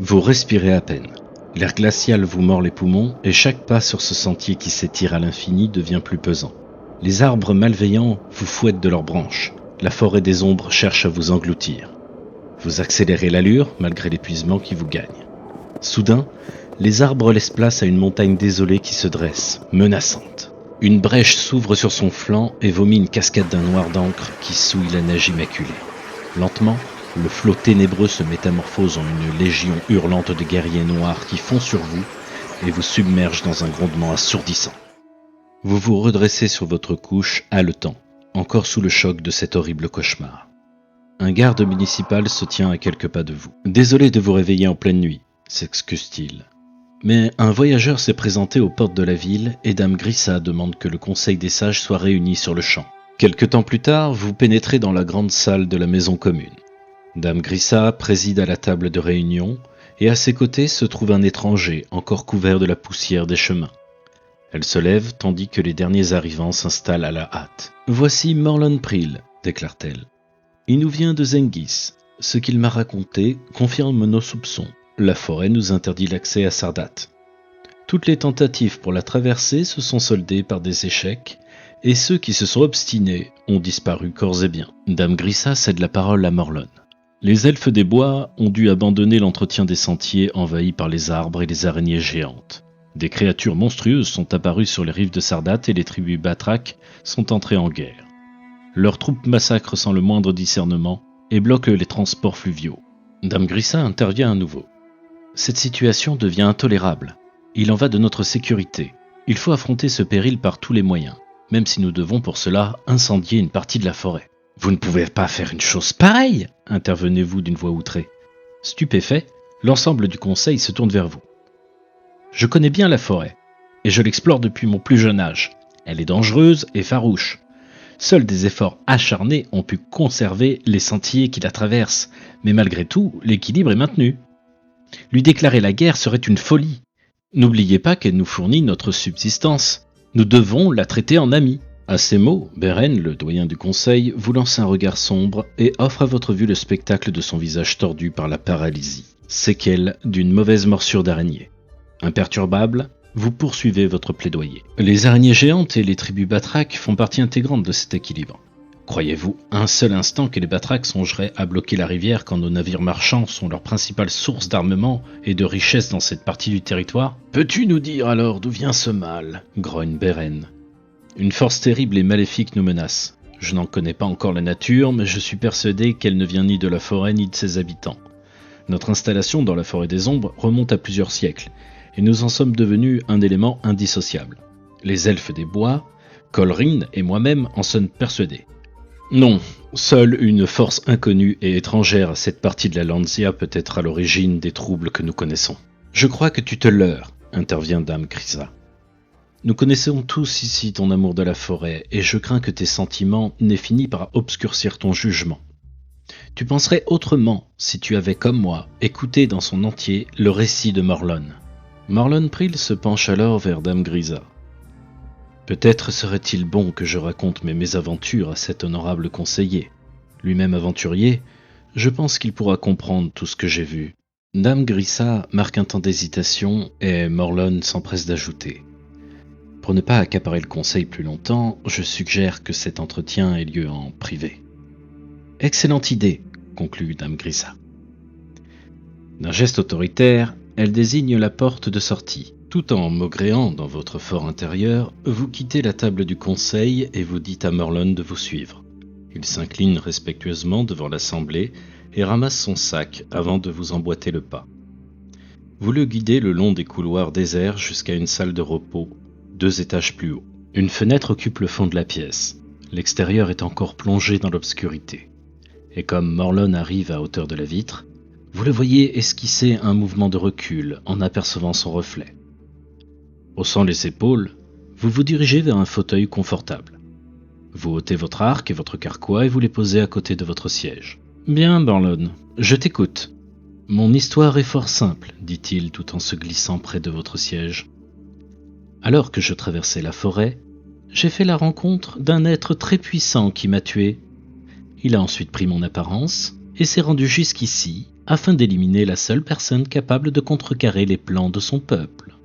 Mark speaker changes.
Speaker 1: Vous respirez à peine. L'air glacial vous mord les poumons et chaque pas sur ce sentier qui s'étire à l'infini devient plus pesant. Les arbres malveillants vous fouettent de leurs branches. La forêt des ombres cherche à vous engloutir. Vous accélérez l'allure malgré l'épuisement qui vous gagne. Soudain, les arbres laissent place à une montagne désolée qui se dresse, menaçante. Une brèche s'ouvre sur son flanc et vomit une cascade d'un noir d'encre qui souille la neige immaculée. Lentement, le flot ténébreux se métamorphose en une légion hurlante de guerriers noirs qui fond sur vous et vous submerge dans un grondement assourdissant. Vous vous redressez sur votre couche, haletant, encore sous le choc de cet horrible cauchemar. Un garde municipal se tient à quelques pas de vous. « Désolé de vous réveiller en pleine nuit », s'excuse-t-il. Mais un voyageur s'est présenté aux portes de la ville et Dame Grissa demande que le Conseil des Sages soit réuni sur le champ. Quelque temps plus tard, vous pénétrez dans la grande salle de la maison commune. Dame Grissa préside à la table de réunion et à ses côtés se trouve un étranger encore couvert de la poussière des chemins. Elle se lève tandis que les derniers arrivants s'installent à la hâte. « Voici Morlon Prill », déclare-t-elle. « Il nous vient de Zengis. Ce qu'il m'a raconté confirme nos soupçons. La forêt nous interdit l'accès à Sardat. Toutes les tentatives pour la traverser se sont soldées par des échecs, et ceux qui se sont obstinés ont disparu corps et biens. » Dame Grissa cède la parole à Morlon. Les elfes des bois ont dû abandonner l'entretien des sentiers envahis par les arbres et les araignées géantes. Des créatures monstrueuses sont apparues sur les rives de Sardat et les tribus Batrak sont entrées en guerre. Leurs troupes massacrent sans le moindre discernement et bloquent les transports fluviaux. Dame Grissa intervient à nouveau. Cette situation devient intolérable. Il en va de notre sécurité. Il faut affronter ce péril par tous les moyens, même si nous devons pour cela incendier une partie de la forêt. « Vous ne pouvez pas faire une chose pareille !» intervenez-vous d'une voix outrée. Stupéfait, l'ensemble du conseil se tourne vers vous. « Je connais bien la forêt, et je l'explore depuis mon plus jeune âge. Elle est dangereuse et farouche. Seuls des efforts acharnés ont pu conserver les sentiers qui la traversent, mais malgré tout, l'équilibre est maintenu. Lui déclarer la guerre serait une folie. N'oubliez pas qu'elle nous fournit notre subsistance. Nous devons la traiter en amie. » À ces mots, Beren, le doyen du conseil, vous lance un regard sombre et offre à votre vue le spectacle de son visage tordu par la paralysie, séquelle d'une mauvaise morsure d'araignée. Imperturbable, vous poursuivez votre plaidoyer. Les araignées géantes et les tribus Batrak font partie intégrante de cet équilibre. Croyez-vous un seul instant que les Batrak songeraient à bloquer la rivière quand nos navires marchands sont leur principale source d'armement et de richesse dans cette partie du territoire ? Peux-tu nous dire alors d'où vient ce mal ? Grogne Beren. Une force terrible et maléfique nous menace. Je n'en connais pas encore la nature, mais je suis persuadé qu'elle ne vient ni de la forêt ni de ses habitants. Notre installation dans la forêt des ombres remonte à plusieurs siècles, et nous en sommes devenus un élément indissociable. Les elfes des bois, Colrin et moi-même en sommes persuadés. Non, seule une force inconnue et étrangère à cette partie de la Lanzia peut être à l'origine des troubles que nous connaissons. Je crois que tu te leurres, intervient Dame Grissa. Nous connaissons tous ici ton amour de la forêt, et je crains que tes sentiments n'aient fini par obscurcir ton jugement. Tu penserais autrement si tu avais, comme moi, écouté dans son entier le récit de Morlon. Morlon Prill se penche alors vers Dame Grissa. Peut-être serait-il bon que je raconte mes mésaventures à cet honorable conseiller. Lui-même aventurier, je pense qu'il pourra comprendre tout ce que j'ai vu. Dame Grissa marque un temps d'hésitation et Morlon s'empresse d'ajouter. Pour ne pas accaparer le conseil plus longtemps, je suggère que cet entretien ait lieu en privé. Excellente idée, conclut Dame Grissa. D'un geste autoritaire, elle désigne la porte de sortie. Tout en maugréant dans votre fort intérieur, vous quittez la table du conseil et vous dites à Morlon de vous suivre. Il s'incline respectueusement devant l'assemblée et ramasse son sac avant de vous emboîter le pas. Vous le guidez le long des couloirs déserts jusqu'à une salle de repos, 2 étages plus haut. Une fenêtre occupe le fond de la pièce. L'extérieur est encore plongé dans l'obscurité. Et comme Morlon arrive à hauteur de la vitre, vous le voyez esquisser un mouvement de recul en apercevant son reflet. Haussant les épaules, vous vous dirigez vers un fauteuil confortable. Vous ôtez votre arc et votre carquois et vous les posez à côté de votre siège. « Bien, Morlon, je t'écoute. Mon histoire est fort simple, dit-il tout en se glissant près de votre siège. Alors que je traversais la forêt, j'ai fait la rencontre d'un être très puissant qui m'a tué. Il a ensuite pris mon apparence et s'est rendu jusqu'ici afin d'éliminer la seule personne capable de contrecarrer les plans de son peuple.